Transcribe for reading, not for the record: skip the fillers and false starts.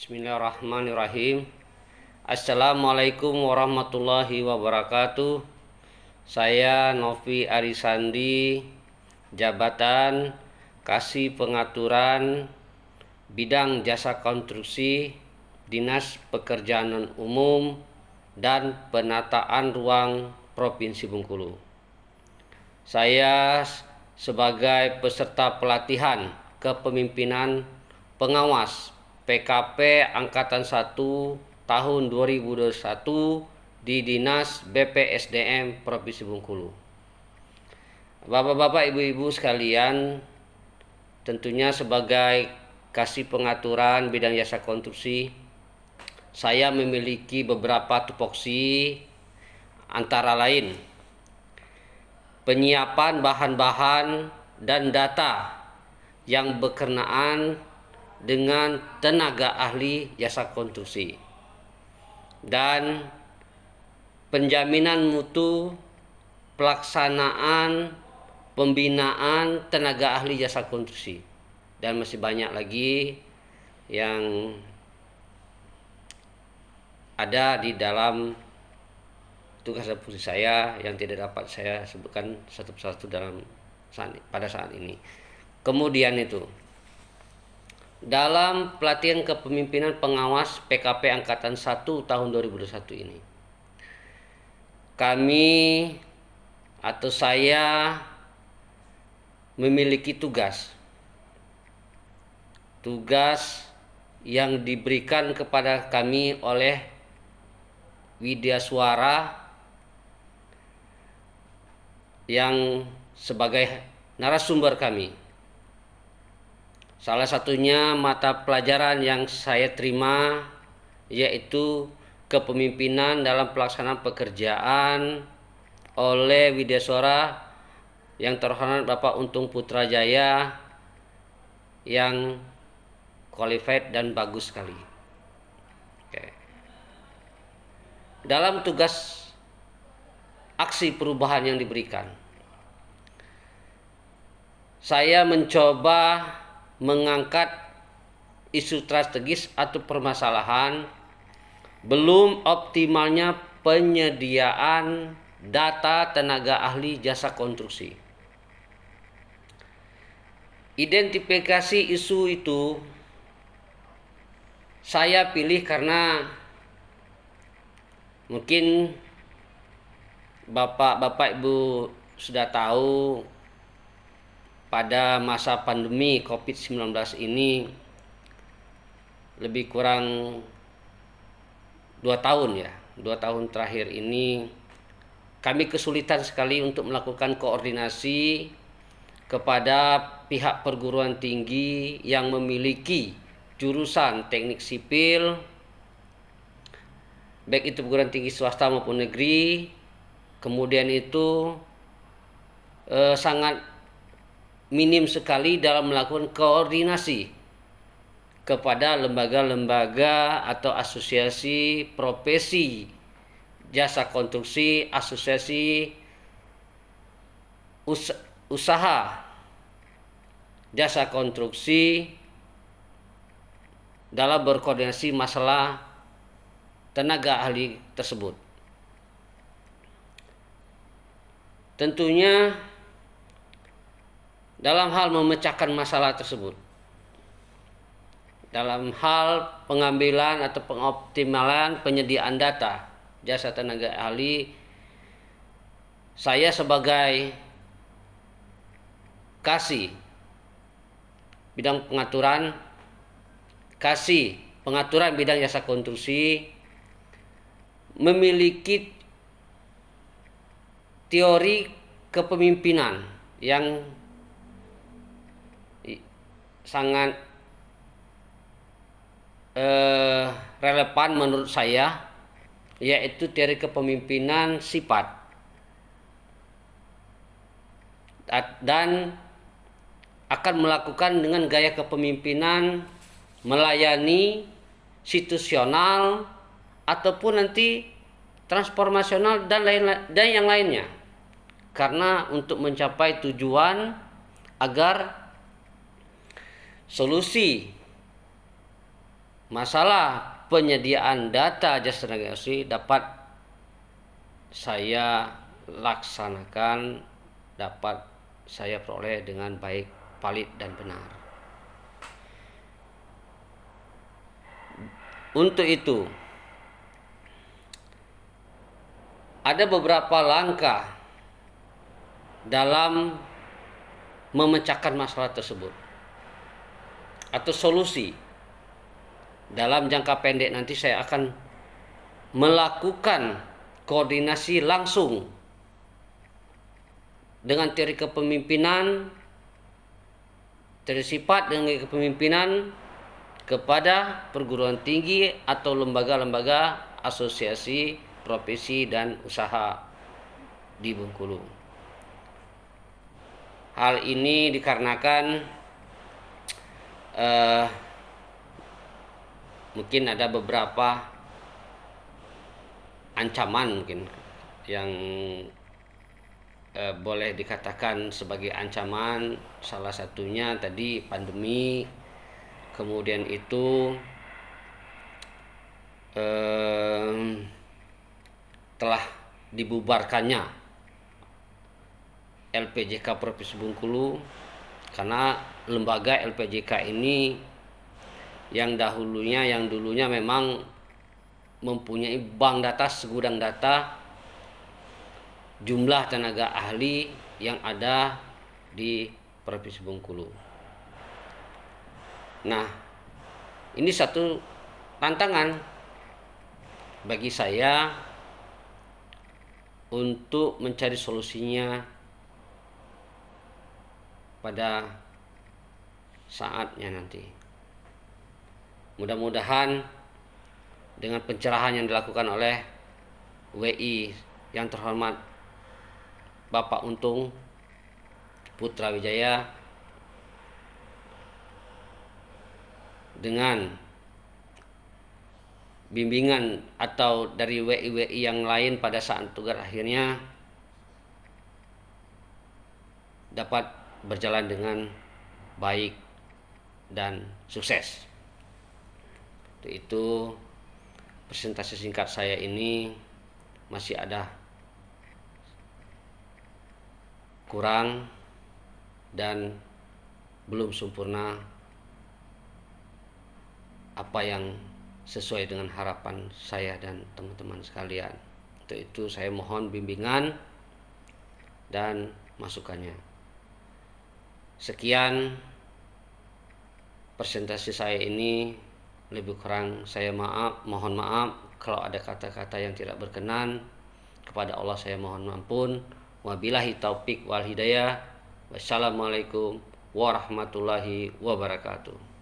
Bismillahirrahmanirrahim. Assalamualaikum warahmatullahi wabarakatuh. Saya Novi Arisandi, jabatan Kasih Pengaturan Bidang Jasa Konstruksi Dinas Pekerjaan Umum dan Penataan Ruang Provinsi Bengkulu. Saya sebagai peserta pelatihan kepemimpinan pengawas PKP Angkatan 1 tahun 2021 di Dinas BPSDM Provinsi Bengkulu. Bapak-bapak, ibu-ibu sekalian, tentunya sebagai Kasih Pengaturan Bidang Jasa Konstruksi, saya memiliki beberapa tupoksi, antara lain penyiapan bahan-bahan dan data yang berkenaan dengan tenaga ahli jasa konstruksi dan penjaminan mutu pelaksanaan pembinaan tenaga ahli jasa konstruksi, dan masih banyak lagi yang ada di dalam tugas dan fungsi saya yang tidak dapat saya sebutkan satu persatu pada saat ini. Kemudian itu, dalam pelatihan kepemimpinan pengawas PKP Angkatan 1 tahun 2021 ini, kami atau saya memiliki tugas yang diberikan kepada kami oleh Widya Suara yang sebagai narasumber kami. Salah satunya mata pelajaran yang saya terima yaitu kepemimpinan dalam pelaksanaan pekerjaan oleh Widya Suara yang terhormat Bapak Untung Putrajaya yang qualified dan bagus sekali. Oke. Dalam tugas aksi perubahan yang diberikan, saya mencoba mengangkat isu strategis atau permasalahan belum optimalnya penyediaan data tenaga ahli jasa konstruksi. Identifikasi isu itu saya pilih karena mungkin Bapak Ibu sudah tahu, pada masa pandemi COVID-19 ini lebih kurang 2 tahun terakhir ini kami kesulitan sekali untuk melakukan koordinasi kepada pihak perguruan tinggi yang memiliki jurusan teknik sipil, baik itu perguruan tinggi swasta maupun negeri. Kemudian itu sangat minim sekali dalam melakukan koordinasi kepada lembaga-lembaga atau asosiasi profesi jasa konstruksi, asosiasi usaha jasa konstruksi dalam berkoordinasi masalah tenaga ahli tersebut. Tentunya dalam hal memecahkan masalah tersebut, dalam hal pengambilan atau pengoptimalan penyediaan data jasa tenaga ahli, saya sebagai Kasih Pengaturan Bidang Jasa Konstruksi memiliki teori kepemimpinan yang sangat relevan menurut saya, yaitu teori kepemimpinan sifat, dan akan melakukan dengan gaya kepemimpinan melayani situasional ataupun nanti transformasional dan yang lainnya, karena untuk mencapai tujuan agar solusi masalah penyediaan data jasa tenaga kerja dapat saya laksanakan, dapat saya peroleh dengan baik, valid dan benar. Untuk itu ada beberapa langkah dalam memecahkan masalah tersebut atau solusi. Dalam jangka pendek nanti saya akan melakukan koordinasi langsung dengan teori kepemimpinan, tersifat dengan kepemimpinan kepada perguruan tinggi atau lembaga-lembaga asosiasi profesi dan usaha di Bengkulu. Hal ini dikarenakan mungkin ada beberapa ancaman mungkin yang boleh dikatakan sebagai ancaman. Salah satunya tadi pandemi, kemudian itu telah dibubarkannya LPJK Provinsi Bengkulu, karena lembaga LPJK ini yang dulunya memang mempunyai bank data, segudang data jumlah tenaga ahli yang ada di Provinsi Bengkulu. Nah, ini satu tantangan bagi saya untuk mencari solusinya pada saatnya nanti. Mudah-mudahan dengan pencerahan yang dilakukan oleh WI yang terhormat Bapak Untung Putra Wijaya, dengan bimbingan atau dari WI-WI yang lain pada saat tugas akhirnya dapat berjalan dengan baik dan sukses. Itu presentasi singkat saya ini masih ada kurang dan belum sempurna apa yang sesuai dengan harapan saya dan teman-teman sekalian. Untuk itu saya mohon bimbingan dan masukannya. Sekian presentasi saya ini, lebih kurang saya mohon maaf kalau ada kata-kata yang tidak berkenan. Kepada Allah saya mohon ampun. Wabillahi taufik wal hidayah. Wassalamualaikum warahmatullahi wabarakatuh.